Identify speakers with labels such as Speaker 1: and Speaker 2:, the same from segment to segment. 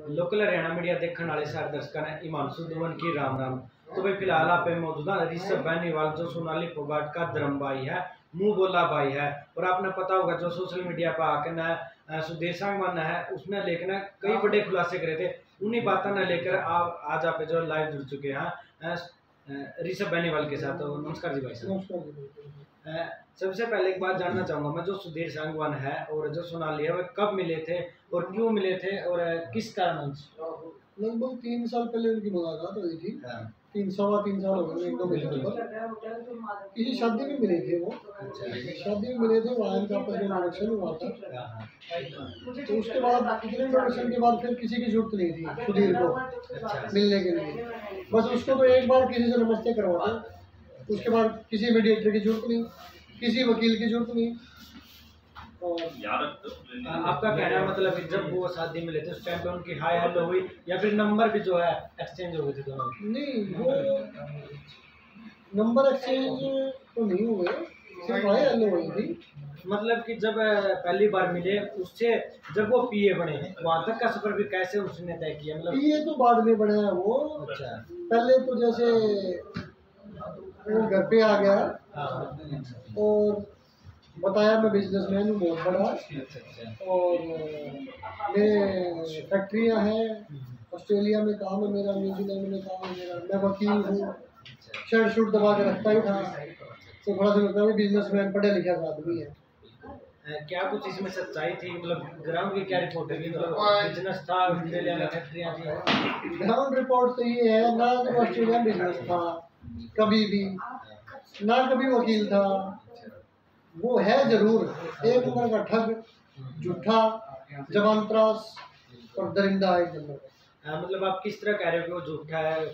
Speaker 1: Local Haryana media देखने वाले सारे दर्शकों ने हिमांशु धवन की राम राम। तो भाई फिलहाल आप मौजूदा ऋषभ बेनीवाल जो सोनाली फोगाट का धर्म भाई है, मुंह बोला भाई है, और आपने पता होगा जो सोशल मीडिया पर आके न सुधीर सांगवान है उसने लेकर कई बड़े खुलासे करे थे। उन्हीं बातों ने लेकर आज आप जो लाइव जुड़ चुके हैं ऋषभ बेनीवाल के साथ। तो नमस्कार जी भाई साहब। सबसे पहले एक बात जानना चाहूंगा मैं, जो सुधीर सांगवान है और जो सोनाली है वो कब मिले थे और क्यों मिले थे और किस कारण?
Speaker 2: लगभग 3 साल पहले उनकी मुलाकात हुई थी। 3 सवा 3 साल हो गए एक दो महीने पर। किसी शादी में मिले थे वो। शादी में मिले थे, वहाँ इनका आपस में इंट्रोडक्शन हुआ था। तो उसके बाद इतने इंट्रोडक्शन के बाद फिर किसी की जरूरत नहीं थी सुधीर को मिलने के लिए। बस उसको तो एक बार किसी से नमस्ते करवाते, उसके बाद किसी मीडिएटर की जरूरत नहीं, किसी वकील की जरूरत नहीं। और
Speaker 1: आपका कहना मतलब जब वो शादी में लेते उस टाइम पे उनकी हाय हेलो हुई या फिर नंबर भी जो है एक्सचेंज हो गए थे दोनों?
Speaker 2: नहीं, वो नंबर एक्सचेंज तो नहीं हुए, सिर्फ हाय हेलो हुई थी।
Speaker 1: मतलब कि जब पहली बार मिले उससे जब वो पीए बने वहां तक का सफर भी कैसे उसने तय किया? मतलब
Speaker 2: पीए तो बाद में बने हैं वो।
Speaker 1: अच्छा।
Speaker 2: पहले तो जैसे वो घर पे आ गया और बताया मैं बिजनेसमैन हूँ बहुत बड़ा, और मेरे फैक्ट्रियाँ हैं, ऑस्ट्रेलिया में काम है मेरा, न्यूजीलैंड में काम है मेरा, मैं वकील हूँ। शर्ट शूट दबा के रखता ही था, तो थोड़ा सा लगता है बिजनेसमैन पढ़े लिखे आदमी है।
Speaker 1: क्या कुछ इसमें सच्चाई थी? मतलब ग्राउंड की क्या रिपोर्ट है? मतलब बिजनेस था, ऑस्ट्रेलिया में फैक्ट्रियाँ थी?
Speaker 2: ग्राउंड रिपोर्ट तो ये है ना, तो ऑस्ट्रेलिया बिजनेस था कभी भी ना, कभी वकील था। वो है जरूर एक नंबर का ठग, झूठा, जबानत्रास और दरिंदा है एक नंबर का।
Speaker 1: मतलब आप किस तरह कह रहे हो कि वो झूठा है?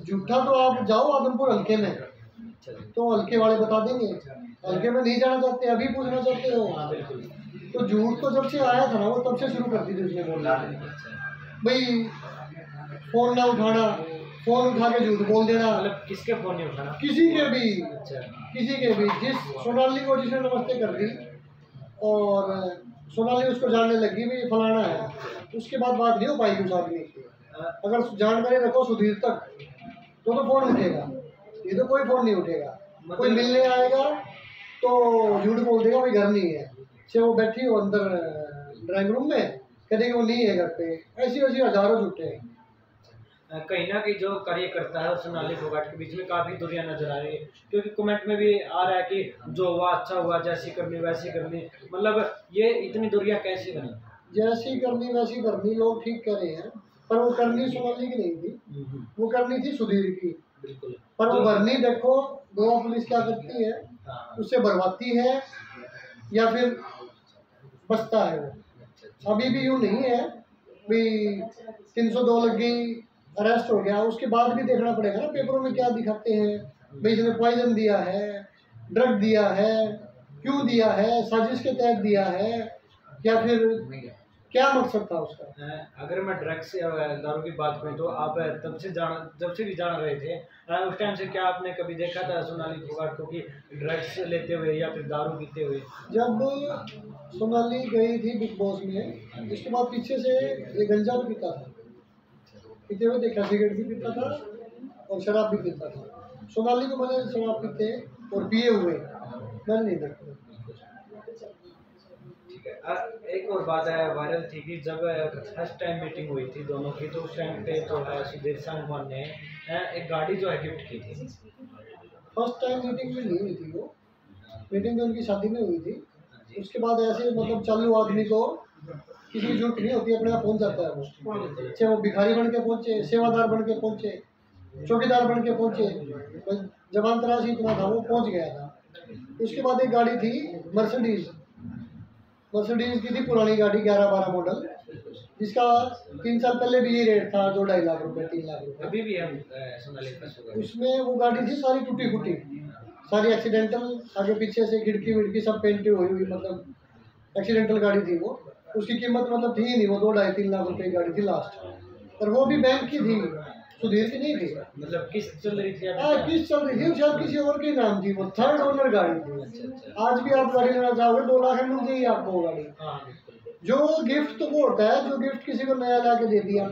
Speaker 2: झूठा तो आप जाओ आदमपुर हल्के में तो हल्के वाले बता देंगे। हल्के में नहीं जाना चाहते, अभी पूछना चाहते हो? तो झूठ तो जब से आया था ना वो तब से शुरू कर दी थी उसने बोलना। भाई फोन ना उठाना, फोन उठा के झूठ बोल देना।
Speaker 1: मतलब किसके फोन नहीं उठाना?
Speaker 2: किसी के भी।
Speaker 1: अच्छा।
Speaker 2: किसी के भी, जिस सोनाली को जिसने नमस्ते कर दी और सोनाली उसको जानने लगी भी फलाना है, उसके बाद बात नहीं हो पाएगी उस आदमी की। अगर जानकारी रखो सुधीर तक तो फोन उठेगा, ये तो कोई फोन नहीं उठेगा। कोई मिलने आएगा तो झूठ बोल देगा भाई घर नहीं है, चाहे वो बैठी हो अंदर ड्राइंग रूम में, कहेंगे वो नहीं है घर पे। ऐसी वैसी हजारों झूठे हैं।
Speaker 1: कहीं ना कहीं जो कार्यकर्ता है और सोनाली फोगाट के बीच में काफी दूरियां नजर आ रही है, क्योंकि कमेंट में भी आ रहा है कि जो हुआ अच्छा हुआ, जैसी करनी वैसी करनी। मतलब ये इतनी दूरियां कैसी बनी?
Speaker 2: जैसी करनी वैसी करनी लोग ठीक कर रहे हैं, पर वो करनी सोनाली की नहीं थी, वो करनी थी सुधीर की।
Speaker 1: बिल्कुल।
Speaker 2: पर वो भरनी देखो गोवा पुलिस क्या करती है, उससे भरवाती है या फिर बचता है वो। अभी भी यूँ नहीं है भाई 302 लग गई, अरेस्ट हो गया, उसके बाद भी देखना पड़ेगा ना पेपरों में क्या दिखाते हैं। भाई इसने पॉइजन दिया है, ड्रग दिया है, क्यों दिया है, साजिश के तहत दिया है, या फिर क्या मकसद था उसका?
Speaker 1: अगर मैं ड्रग्स या दारू की बात करूँ तो आप जब से भी जान रहे थे उस टाइम से, क्या आपने कभी देखा था सोनाली फोगाट को कि ड्रग्स लेते हुए या फिर दारू पीते हुए?
Speaker 2: जब सोनाली गई थी बिग बॉस में, उसके बाद पीछे से ये गंजा भी पीता था, पीते हुए देखा, सिगरेट भी पीता था और शराब भी पीता था। सोनाली को मैंने शराब पीते और पिए हुए मैंने नहीं देखा।
Speaker 1: एक और बात है, वायरल थी कि जब फर्स्ट टाइम मीटिंग हुई थी दोनों की, तो उस टाइम पे जो है सुधीर सांगवान ने एक गाड़ी जो है गिफ्ट की थी।
Speaker 2: फर्स्ट टाइम मीटिंग में नहीं हुई थी वो, मीटिंग तो उनकी शादी में हुई थी। उसके बाद ऐसे मतलब चालू आदमी को किसी की जरूरत नहीं होती, अपने आप पहुँच जाता है वो। चाहे वो भिखारी बन के पहुँचे, सेवादार बन के पहुँचे, चौकीदार बन के पहुँचे, जबान तराशी इतना था वो पहुँच गया था। उसके बाद एक गाड़ी थी मर्सिडीज की थी, पुरानी गाड़ी 11-12 मॉडल, जिसका 3 साल पहले भी ये रेट था 2-2.5 लाख रुपए, 3 लाख रुपए।
Speaker 1: अभी भी हम
Speaker 2: उसमें वो गाड़ी थी सारी टूटी फूटी, सारी एक्सीडेंटल, आगे पीछे से खिड़की विड़की सब पेंट हुई हुई, मतलब एक्सीडेंटल गाड़ी थी वो। उसकी कीमत मतलब थी नहीं, वो 2-2.5-3 लाख रुपए की गाड़ी थी लास्ट, पर वो भी बैंक की थी, सुधीर की नहीं थी।
Speaker 1: मतलब किस्त चल रही थी?
Speaker 2: किस्त चल रही थी, शायद किसी और के नाम थी, वो थर्ड ओनर गाड़ी थी। आज भी आप गाड़ी लेना चाहोगे 2 लाख में मिल जाएगी आपको वो गाड़ी। जो गिफ्ट तो वो होता है जो गिफ्ट किसी को नया ला के दे दिया,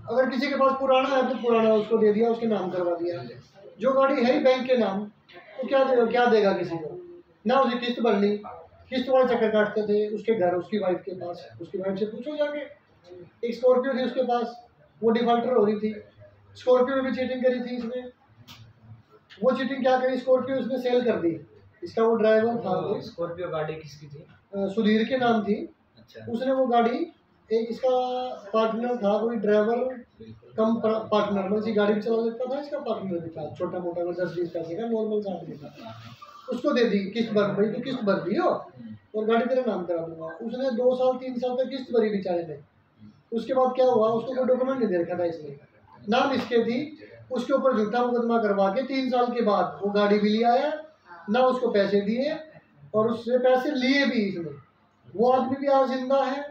Speaker 2: अगर किसी के पास पुराना है तो पुराना उसको दे दिया, उसके नाम करवा दिया। जो गाड़ी है ही बैंक के नाम, तो क्या देगा किसी को, ना उसे किस्त भरनी, किस्त वाले चक्कर काटते थे उसके घर, उसकी वाइफ के पास, उसकी वाइफ से पूछो जाके। एक स्कॉर्पियो थी उसके पास, वो डिफॉल्टर हो रही थी, स्कॉर्पियो में भी चीटिंग करी थी इसने। वो चीटिंग क्या करी, स्कॉर्पियो उसने सेल कर दी, इसका वो ड्राइवर था। वो
Speaker 1: स्कॉर्पियो गाड़ी किसकी थी?
Speaker 2: सुधीर के नाम थी।
Speaker 1: अच्छा।
Speaker 2: उसने वो गाड़ी, एक इसका पार्टनर था कोई ड्राइवर कम पार्टनर, मतलब इसी गाड़ी भी चला लेता था, इसका पार्टनर भी था छोटा मोटा, 10-20 पैसे का नॉर्मल सा आदमी था। उसको दे दी किस्त भर, भाई तो किस्त भर दी हो और गाड़ी तेरा नाम करा दूंगा। उसने 2 साल 3 साल तक किस्त भरी बेचारे ने। उसके बाद क्या हुआ, उसको कोई डॉक्यूमेंट नहीं दे रखा था इसने, नाम इसके थी, उसके ऊपर झूठा मुकदमा करवा के 3 साल के बाद वो गाड़ी भी ले आया, ना उसको पैसे दिए और उससे पैसे लिए भी इसने। वो आदमी भी आज जिंदा है,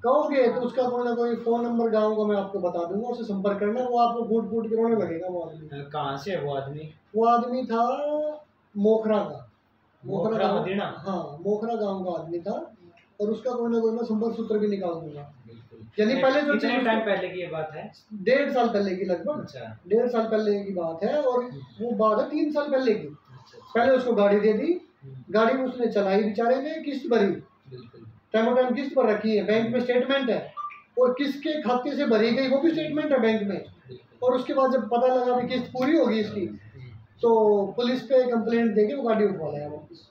Speaker 2: कहोगे तो उसका कोई ना कोई फ़ोन नंबर गाँव का मैं आपको बता दूंगा, उससे संपर्क करना, वो आपको फूट फूट के रोने लगेगा। वो आदमी
Speaker 1: कहाँ से है वो आदमी?
Speaker 2: वो आदमी था मोखरा का,
Speaker 1: मोखरा मदीना।
Speaker 2: हाँ, मोखरा गांव का आदमी था, और उसका कोई ना कोई मैं संपर्क सूत्र भी निकाल दूंगा। यानी पहले जो
Speaker 1: कितने टाइम पहले की ये बात है?
Speaker 2: 1.5 साल पहले की लगभग।
Speaker 1: अच्छा।
Speaker 2: 1.5 साल पहले की बात है, और वो बात है 3 साल पहले की। पहले उसको गाड़ी दे दी, गाड़ी उसने चलाई बेचारे ने, किस्त भरी, टाइम टाइम किस्त पर रखी है, बैंक में स्टेटमेंट है, और किसके खाते से भरी गई वो भी स्टेटमेंट है बैंक में। और उसके बाद जब पता लगा कि किस्त पूरी होगी इसकी, तो पुलिस पे कंप्लेंट देके वो गाड़ी उठवा लाया वापस।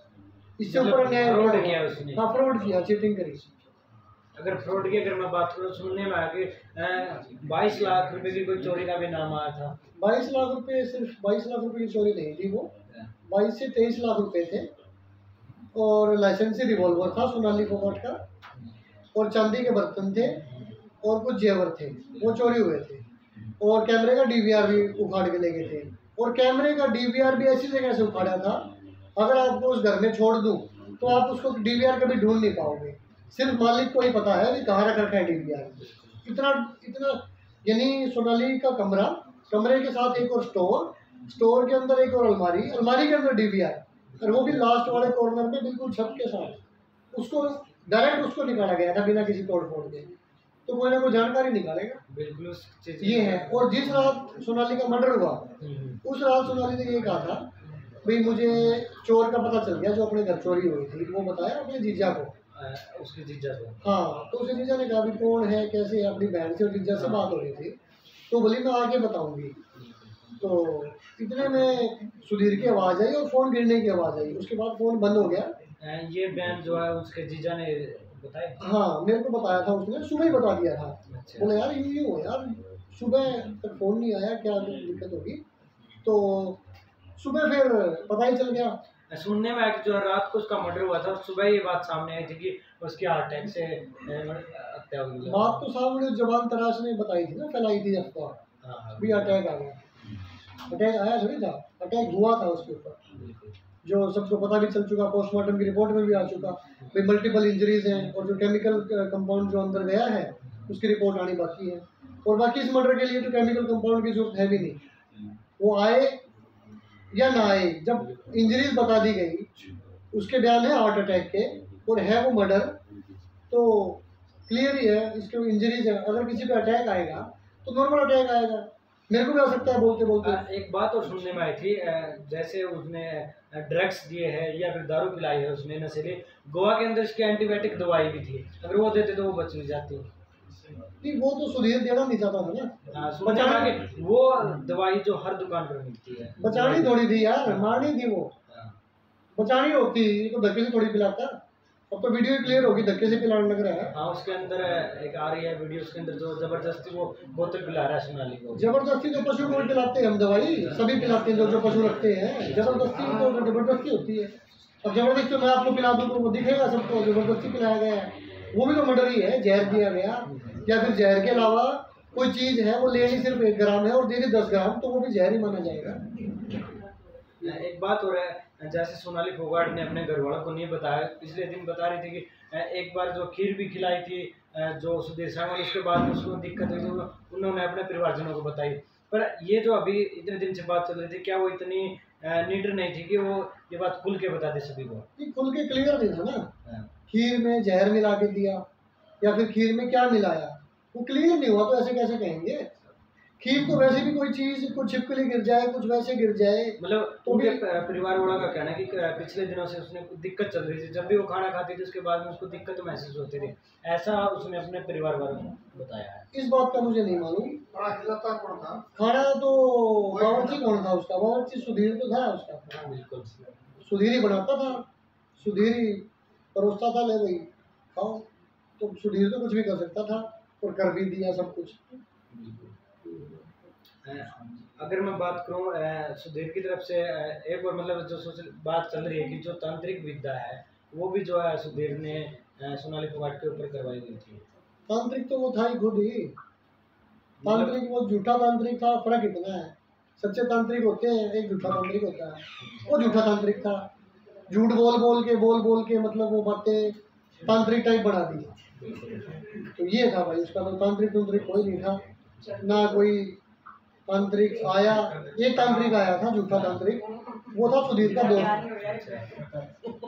Speaker 2: इससे ऊपर
Speaker 1: फ्रॉड किया उसने।
Speaker 2: हाँ, फ्रॉड किया, चीटिंग करी।
Speaker 1: अगर फ्रॉड की अगर मैं बात करूँ, सुनने में आया कि 22 लाख रुपए की कोई चोरी का भी नाम आया था।
Speaker 2: 22 लाख रुपए, सिर्फ 22 लाख रुपए की चोरी नहीं थी वो, 22 से 23 लाख रुपए थे, और लाइसेंसी रिवॉल्वर था सोनाली फोगाट का, और चांदी के बर्तन थे, और कुछ जेवर थे, वो चोरी हुए थे। और कैमरे का डीवीआर भी उखाड़ के ले गए थे, और कैमरे का डीवीआर भी ऐसी जगह से उखाड़ा था, अगर आपको उस घर में छोड़ दूं तो आप उसको डीवीआर कभी ढूंढ नहीं पाओगे, सिर्फ मालिक को ही पता है कि कहाँ रख रखा है डीवीआर। इतना इतना, यानी सोनाली का कमरा, कमरे के साथ एक और स्टोर, स्टोर के अंदर एक और अलमारी, अलमारी के अंदर डीवीआर, और वो भी लास्ट वाले कॉर्नर में बिल्कुल छत के साथ। उसको डायरेक्ट उसको निकाला गया था बिना किसी तोड़ फोड़ के, तो कोई ना कोई जानकारी निकालेगा।
Speaker 1: बिल्कुल
Speaker 2: ये है। और जिस रात सोनाली का मर्डर हुआ, उस रात सोनाली ने ये कहा था, भाई मुझे चोर का पता चल गया जो अपने घर चोरी हुई थी, वो बताया अपने जीजा को,
Speaker 1: उसके जीजा को।
Speaker 2: हाँ, तो उसके जीजा ने कहा भी कौन है कैसे है, अपनी बहन से और जीजा से बात हो रही थी, तो बोली मैं आगे बताऊंगी। तो इतने में सुधीर की आवाज़ आई और फ़ोन गिरने की आवाज़ आई, उसके बाद फ़ोन बंद हो गया।
Speaker 1: ये बयान जो है उसके जीजा ने बताया?
Speaker 2: हाँ, मेरे को बताया था उसने, सुबह ही बता दिया था।
Speaker 1: अच्छा।
Speaker 2: बोले यार ये हो यार, सुबह तक फ़ोन नहीं आया, क्या दिक्कत होगी, तो सुबह फिर पता ही चल गया।
Speaker 1: सुनने में आया कि जो रात को उसका मर्डर हुआ था, सुबह ये बात सामने आई थी कि उसकी हार्ट अटैक से हत्या हुई है।
Speaker 2: बात तो सामने जबान तराश ने बताई थी ना, फैलाई थी अफवाह, भी अटैक आ गया। अटैक आया थोड़ी था, अटैक हुआ था उसके ऊपर, जो सबको पता भी चल चुका, पोस्टमार्टम की रिपोर्ट में भी आ चुका, भाई मल्टीपल इंजरीज हैं, और जो केमिकल कंपाउंड जो अंदर गया है उसकी रिपोर्ट आनी बाकी है। और बाकी इस मर्डर के लिए तो केमिकल कंपाउंड की जरूरत है भी नहीं, वो आए या ना आए, जब इंजरीज बता दी गई, उसके बयान है हार्ट अटैक के, और है वो मर्डर, तो क्लियर ही है इसके इंजरीज है। अगर किसी पे अटैक आएगा तो नॉर्मल अटैक आएगा, मेरे को भी आ सकता है बोलते बोलते।
Speaker 1: एक बात और सुनने में आई थी, जैसे उसने ड्रग्स दिए हैं या फिर दारू पिलाई है उसने नशीली, गोवा के अंदर इसकी एंटीबायोटिक दवाई भी थी, अगर वो देते तो वो बच नहीं जाती।
Speaker 2: नहीं, वो तो सुधीर देना नहीं चाहता था ना,
Speaker 1: बचाने वो दवाई जो हर दुकान पर मिलती है,
Speaker 2: बचानी थोड़ी थी यार, मारनी थी वो, बचानी होती तो धक्के से थोड़ी पिलाता। अब तो वीडियो क्लियर होगी, धक्के से पिलाने लग रहा है।
Speaker 1: हाँ, उसके अंदर एक आ रही है वीडियो, उसके अंदर जो जबरदस्ती वो बोतल पिला रहा है सोनाली को।
Speaker 2: जबरदस्ती तो पशु को पिलाते हैं हम दवाई, सभी पिलाते हैं जो पशु रखते हैं, जबरदस्ती तो जबरदस्ती होती है। अब जबरदस्ती मैं आपको पिला दूँ तो वो दिखेगा सबको, जबरदस्ती पिलाया गया है, वो भी तो मर्डर ही है, जहर दिया गया, या फिर जहर के अलावा कोई चीज़ है, वो लेनी सिर्फ 1 ग्राम है और दे दी 10 ग्राम, तो वो भी जहर ही माना जाएगा।
Speaker 1: एक बात और है, जैसे सोनाली फोगाट ने अपने घर वालों को नहीं बताया, पिछले दिन बता रही थी कि एक बार जो खीर भी खिलाई थी जो सुधीर सावंत, उसके बाद उसको दिक्कत हुई थी, उन्होंने अपने परिवारजनों को बताई। पर ये जो अभी इतने दिन से बात चल रही थी, क्या वो इतनी नीडर नहीं थी कि वो ये बात खुल के बता दे सभी को?
Speaker 2: खुल के क्लियर नहीं था ना, खीर में जहर मिला के दिया, या फिर खीर में क्या मिलाया, वो क्लियर नहीं हुआ तो ऐसे कैसे कहेंगे। खीर तो वैसे भी कोई चीज कुछ छिपकली गिर जाए, कुछ वैसे गिर जाए,
Speaker 1: मतलब
Speaker 2: तो
Speaker 1: उनके
Speaker 2: भी
Speaker 1: परिवार वालों का कहना है कि पिछले दिनों से उसने कुछ दिक्कत चल रही थी, जब भी वो खाना खाती थी उसके बाद में उसको दिक्कत महसूस होती थी, ऐसा उसने अपने परिवार वालों को बताया है।
Speaker 2: इस बात का मुझे नहीं मालूम। खाना तो बावर्ची कौन था उसका, बावर्ची सुधीर तो था उसका।
Speaker 1: हाँ बिल्कुल।
Speaker 2: सुधीर ही बनाता था, सुधीर ही परोसता था, ले भाई खाओ। तो सुधीर तो कुछ भी कर सकता था और कर भी दिया सब कुछ।
Speaker 1: अगर मैं बात करूं सुधीर की तरफ से एक और मतलब जो सोशल बात चल रही है कि जो तांत्रिक विद्या है वो भी जो है सुधीर ने सोनाली फोगाट के ऊपर करवाई गई थी।
Speaker 2: तांत्रिक तो वो था ही खुद ही तांत्रिक, वो झूठा तांत्रिक था। फर्क इतना है, सच्चे तांत्रिक होते हैं, एक झूठा तांत्रिक होता है। वो झूठा तांत्रिक था, झूठ बोल बोल के मतलब वो बातें तांत्रिक टाइप बना दी। तो ये था भाई उसका, तो तांत्रिक कोई नहीं था ना। कोई तांत्रिक आया, एक तांत्रिक आया था झूठा तांत्रिक, वो था सुधीर का दोस्त।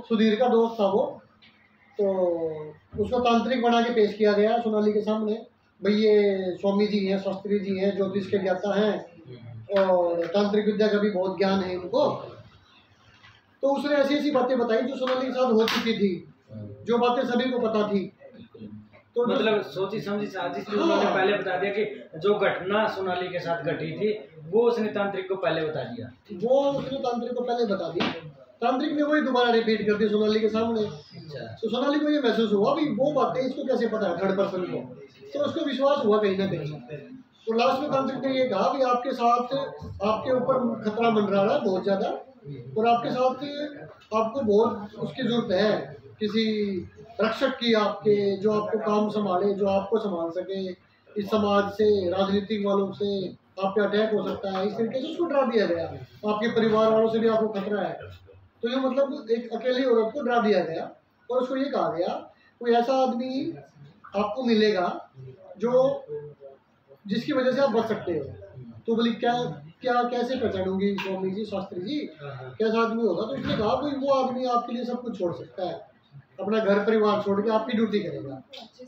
Speaker 2: सुधीर का दोस्त था वो, तो उसको तांत्रिक बना के पेश किया गया सोनाली के सामने। भाई ये स्वामी जी हैं, शास्त्री जी हैं, ज्योतिष के ज्ञाता हैं और तांत्रिक विद्या का भी बहुत ज्ञान है इनको। तो उसने ऐसी ऐसी बातें बताई जो सोनाली के साथ हो चुकी थी, जो बातें सभी को पता थी।
Speaker 1: तो मतलब सोची समझी साजिश थी। उन्होंने पहले बता दिया कि जो घटना सोनाली के साथ घटी थी वो उसने तांत्रिक को पहले बता दिया।
Speaker 2: वो उसने तांत्रिक को पहले बता दी, तांत्रिक ने वही दोबारा रिपीट कर दी सोनाली के सामने। तो सोनाली को ये महसूस हुआ भी वो बातें इसको कैसे पता है थर्ड पर्सन को, तो उसको विश्वास हुआ कहीं ना कहीं। तो लास्ट में तांत्रिक ने ये कहा भी आपके साथ, आपके ऊपर खतरा मंडरा रहा है बहुत ज़्यादा और आपके साथ आपको बहुत उसकी जरूरत है किसी रक्षक की, आपके जो आपको काम संभाले, जो आपको संभाल सके। इस समाज से, राजनीतिक वालों से आप पे अटैक हो सकता है, इस तरीके से उसको डरा दिया गया। आपके परिवार वालों से भी आपको खतरा है। तो ये मतलब एक अकेली औरत को डरा दिया गया और उसको ये कहा गया कोई ऐसा आदमी आपको मिलेगा जो जिसकी वजह से आप बच सकते हो। तो बोली क्या क्या कैसे पहचानूंगी स्वामी जी, शास्त्री जी, कैसा आदमी होगा। तो उसने कहा कोई वो आदमी आपके लिए सब कुछ छोड़ सकता है, अपना घर परिवार छोड़ के आपकी ड्यूटी करेगा।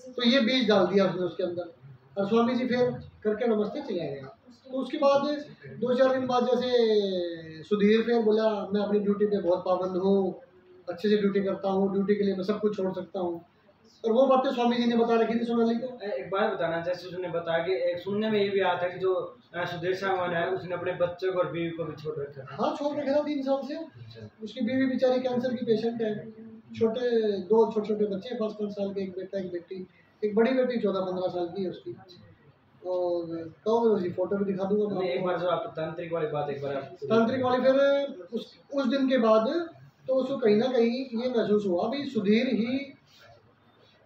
Speaker 2: तो ये बीज डाल दिया उसने उसके अंदर और स्वामी जी फिर करके नमस्ते चले गया। तो उसके बाद 2-4 दिन बाद जैसे सुधीर फिर बोला मैं अपनी ड्यूटी पे बहुत पाबंद हूँ, अच्छे से ड्यूटी करता हूँ, ड्यूटी के लिए मैं सब कुछ छोड़ सकता हूँ। और वो बातें स्वामी जी ने बता रखी थी सोनाली को।
Speaker 1: एक बात बताना, जैसे उसने बताया कि एक सुनने में ये भी आता है कि जो सुधीर साहब है उसने अपने बच्चे को और बीवी को भी छोड़ रखा था।
Speaker 2: हाँ, छोड़ रखा था 3 साल से। उसकी बीवी बेचारी कैंसर की पेशेंट है, दो छोटे छोटे बच्चे 5-5 साल के, एक बेटा एक बेटी। एक बड़ी बेटी 14-15 साल की है उसकी। और तो उसकी फोटो भी दिखा दूंगा मैं।
Speaker 1: एक बार जो आप तांत्रिक वाली बात एक बार
Speaker 2: तांत्रिक वाली फिर उस दिन के बाद तो उसको कहीं ना कहीं ये महसूस हुआ भी सुधीर ही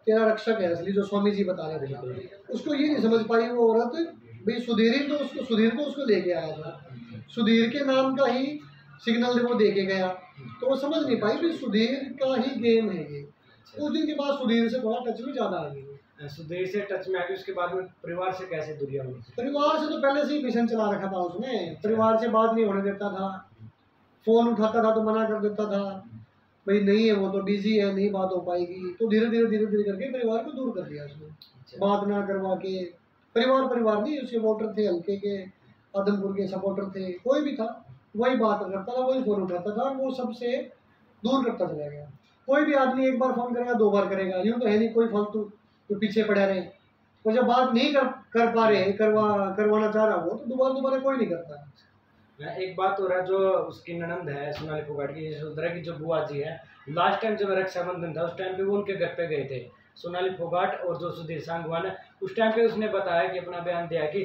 Speaker 2: तेरा रक्षक है असली, जो स्वामी जी बता रहे थे। उसको ये नहीं समझ पाई वो औरत भाई सुधीर ही तो उसको, सुधीर को उसको लेके आया था, सुधीर के नाम का ही सिग्नल वो दे के गया। तो वो समझ नहीं पाई भी सुधीर का ही गेम है ये। उस दिन के बाद सुधीर से थोड़ा टच में ज़्यादा आ गई।
Speaker 1: सुधीर से टच में आ गई। उसके बाद में परिवार से कैसे दूरियां हुई?
Speaker 2: परिवार से तो पहले से ही मिशन चला रखा था उसने, परिवार से बात नहीं होने देता था, फ़ोन उठाता था तो मना कर देता था भाई नहीं है वो तो बिजी है, नहीं बात हो पाएगी। तो धीरे धीरे करके परिवार को दूर कर दिया उसने, बात ना करवा के। परिवार नहीं, उसके वोटर थे हल्के के, आदमपुर के सपोर्टर थे, कोई भी था वही बात करता था, वही फ़ोन उठाता था, वो सबसे दूर करता चला गया। कोई भी आदमी एक बार फ़ोन करेगा 2 बार करेगा, यूँ तो है नहीं कोई फालतू जो पीछे पड़ा रहे। और जब बात नहीं कर पा रहे, करवाना चाह रहा वो, तो दोबारा कोई नहीं करता।
Speaker 1: एक बात हो रहा है, जो उसकी ननंद है सोनाली फोगाट की, यशोधरा की जो बुआ जी है, लास्ट टाइम जब रक्षाबंधन था उस टाइम पे वो उनके घर पे गए थे सोनाली फोगाट और जो सुधीर सांगवान है। उस टाइम पे उसने बताया कि अपना बयान दिया कि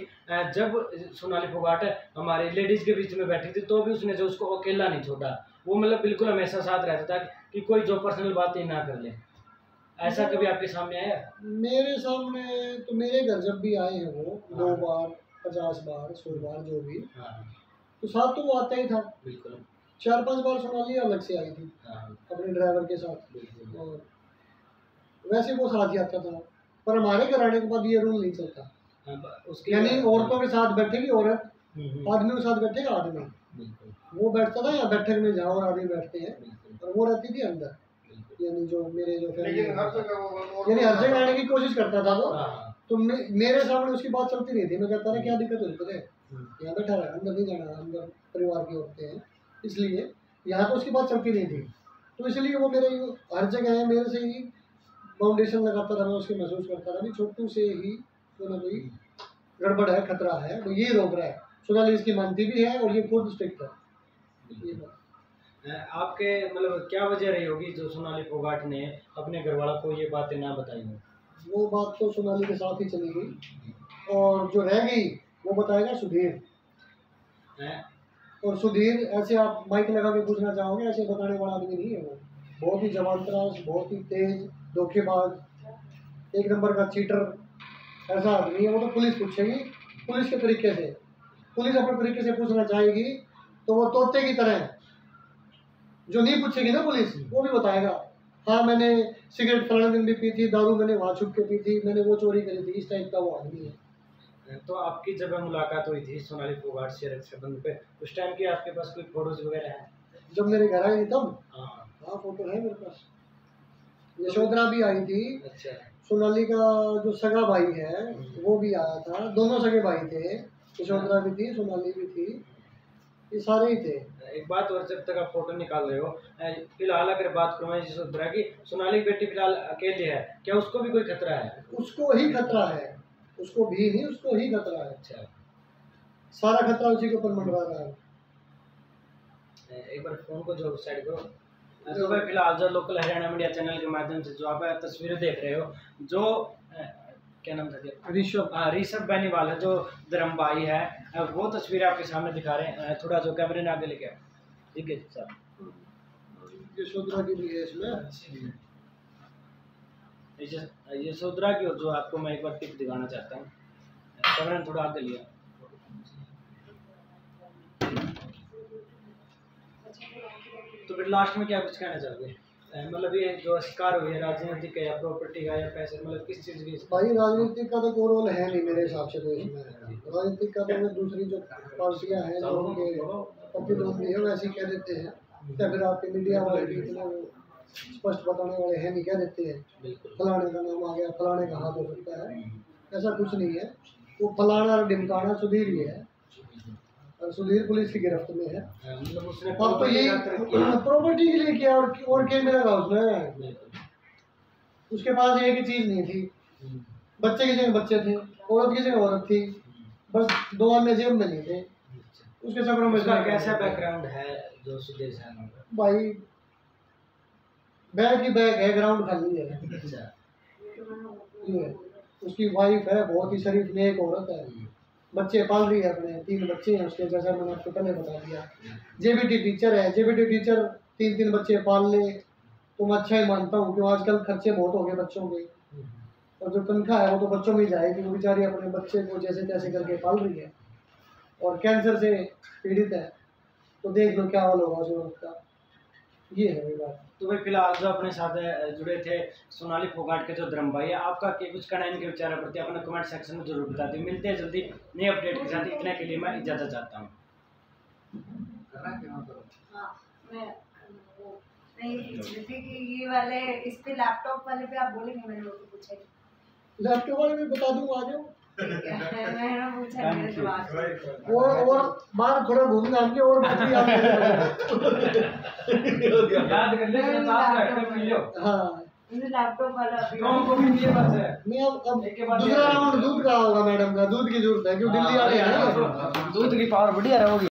Speaker 1: जब सोनाली फोगाट हमारे लेडीज़ के बीच में बैठी थी तो भी उसने जो उसको अकेला नहीं छोड़ा। वो मतलब बिल्कुल हमेशा साथ रहता था कि कोई जो पर्सनल बातें ना कर ले। ऐसा कभी आपके सामने आया?
Speaker 2: मेरे सामने तो मेरे घर जब भी आए हैं वो 2 बार, 50 बार, 100 बार जो भी, तो साथ तो वो आता ही था।
Speaker 1: बिल्कुल।
Speaker 2: 4-5 बार सोनाली अलग से आई थी अपने ड्राइवर के साथ, और वैसे वो साथ ही आता था। पर हमारे घर आने के बाद ये रूल नहीं चलता, यानी औरतों के साथ बैठेगी औरत, आदमियों के साथ बैठेगा आदमी। वो बैठता था या बैठक में जाओ और आदमी बैठते हैं, और वो रहती थी अंदर। यानी जो मेरे जो फैमिली यानी हर जगह आने की कोशिश करता था वो। तो मेरे सामने उसकी बात चलती नहीं थी। मैं कहता था क्या दिक्कत हुई तुझे, यहाँ बैठा रहा, अंदर नहीं जाना, अंदर परिवार की औरतें हैं, इसलिए यहाँ तो उसकी बात चलती नहीं थी। तो इसलिए वो मेरे हर जगह है, मेरे से ही फाउंडेशन लगाता था। मैं उसके महसूस करता था कि छोटू से ही कोई ना कोई गड़बड़ है, खतरा है, तो ये रोक रहा है। सोनाली इसकी मानती भी है और ये खुद स्ट्रिक्ट है। ये बात
Speaker 1: आपके मतलब क्या वजह रही होगी जो सोनाली फोगाट ने अपने घर वालों को ये बातें ना बताई हो?
Speaker 2: वो बात तो सोनाली के साथ ही चली गई, और जो रह गई वो बताएगा सुधीर। और सुधीर ऐसे आप माइक लगा के पूछना चाहोगे, ऐसे बताने वाला आदमी नहीं है वो। बहुत ही जवानतराज, बहुत ही तेज, धोखेबाज, एक नंबर का चीटर ऐसा आदमी है वो। तो पुलिस पूछेगी पुलिस के तरीके से, पुलिस अपने तरीके से पूछना चाहेगी तो वो तोते की तरह है। जो नहीं पूछेगी ना पुलिस, वो भी बताएगा हाँ मैंने सिगरेट फलाने दिन भी पी थी, दारू मैंने वहाँ छुप के पी थी, मैंने वो चोरी करी थी। इस टाइप का वो आदमी है।
Speaker 1: तो आपकी जब मुलाकात हुई थी सोनाली फोगाट से रक्षाबंधन पे, उस टाइम की आपके पास कोई फोटोज वगैरह है?
Speaker 2: जब मेरे घर आई थी तब
Speaker 1: हाँ
Speaker 2: फोटो है मेरे पास। यशोधरा भी आई थी।
Speaker 1: अच्छा।
Speaker 2: सोनाली का जो सगा भाई है वो भी आया था, दोनों सगे भाई थे, यशोधरा भी थी, सोनाली भी थी, ये सारे ही थे।
Speaker 1: एक बात और, जब तक आप फोटो निकाल रहे हो, फिलहाल अगर बात करूँ यशोधरा की, सोनाली की बेटी फिलहाल अकेले है, क्या उसको भी कोई खतरा है?
Speaker 2: उसको ही खतरा है, उसको भी नहीं, उसको ही खतरा है।
Speaker 1: अच्छा,
Speaker 2: सारा खतरा उसी के ऊपर मंडरा रहा है।
Speaker 1: एक बार फोन को जो साइड करो। तो भाई फिलहाल जो लोकल हरियाणा मीडिया चैनल के माध्यम से जो आप तस्वीरें देख रहे हो, जो क्या नाम था, ऋषभ बेनीवाल है जो धर्म भाई है, वो तस्वीरें आपके सामने दिखा रहे हैं। थोड़ा जो कैमरे ने आगे लेके आओ, ठीक है सर।
Speaker 2: यशोधरा की भी है इसमें,
Speaker 1: यशोधरा की, जो आपको मैं एक बार टिप दिखाना चाहता हूँ, कैमरे ने थोड़ा आगे लिया। तो फिर लास्ट में क्या कुछ कहना चाहोगे? मतलब ये जो शिकार हुई है राजनीतिक या प्रॉपर्टी का या पैसे, मतलब किस चीज़ की?
Speaker 2: भाई राजनीतिक का तो कोई रोल है नहीं मेरे हिसाब से। तो इसमें राजनीतिक का तो मैं दूसरी जो पार्टियां हैं जो उनके प्रतिद्वंदी है वैसे ही कह देते हैं, या फिर आपके मीडिया वाले भी इतना स्पष्ट बताने वाले हैं नहीं, कह देते हैं फलाने का नाम आ गया, फलाने का हाथ हो सकता है। ऐसा कुछ नहीं है। वो फलाना और ढिमकाना सुधीर ही है, और सुधीर पुलिस की गिरफ्त में है।
Speaker 1: मतलब उसने
Speaker 2: अब तो ये प्रॉपर्टी के लिए किया, और क्या मिलेगा उसमें? उसके पास एक ही चीज नहीं थी, बच्चे की जगह बच्चे थे, औरत की जगह औरत थी, बस दो अन्य जेब में नहीं थे। उसके चक्रों में
Speaker 1: कैसा बैकग्राउंड है जो सुधीर सैन?
Speaker 2: भाई बैग ही बैग है, ग्राउंड खाली है।
Speaker 1: अच्छा।
Speaker 2: ये उसकी वाइफ है, बहुत ही शरीफ नेक औरत है, बच्चे पाल रही है अपने, 3 बच्चे हैं उसके, जैसा मैंने आपको पहले बता दिया। जेबीटी टीचर है, जेबीटी टीचर 3 बच्चे पाल ले तो मैं अच्छा ही मानता हूँ, क्योंकि आजकल खर्चे बहुत हो गए बच्चों के, और जो तनख्वाह है वो तो बच्चों में ही जाएगी। वो बेचारी अपने बच्चे को जैसे तैसे करके पाल रही है, और कैंसर से पीड़ित है, तो देख लो क्या हाल होगा उस औरत का। ये है ये बात।
Speaker 1: तो भाई फिलहाल जो अपने साथ जुड़े थे सोनाली फोगाट के जो धर्म भाई है, आपका कुछ कहना इनके विचारों प्रति अपने कमेंट सेक्शन में जरूर बता दें। मिलते हैं जल्दी नए अपडेट के साथ, इतने के लिए मैं इजाज़त चाहता हूँ।
Speaker 3: ये वाले इस पे लैपटॉप वाले पे आप बोलेंगे, मैंने वो तो पूछा ही।
Speaker 2: लैपटॉप वाले में बता दूँ, आ जाओ।
Speaker 3: मैंने पूछा मेरे तो आज
Speaker 2: और बाहर थोड़ा घूमना हमके, और कुछ भी आप
Speaker 1: याद कर ले,
Speaker 2: हाँ
Speaker 3: लैपटॉप वाला
Speaker 2: नहीं। अब दूसरा राउंड दूध का होगा मैडम का, दूध की जरूरत है क्योंकि दिल्ली आ रही है ना,
Speaker 1: दूध की पावर बढ़िया रहोगी।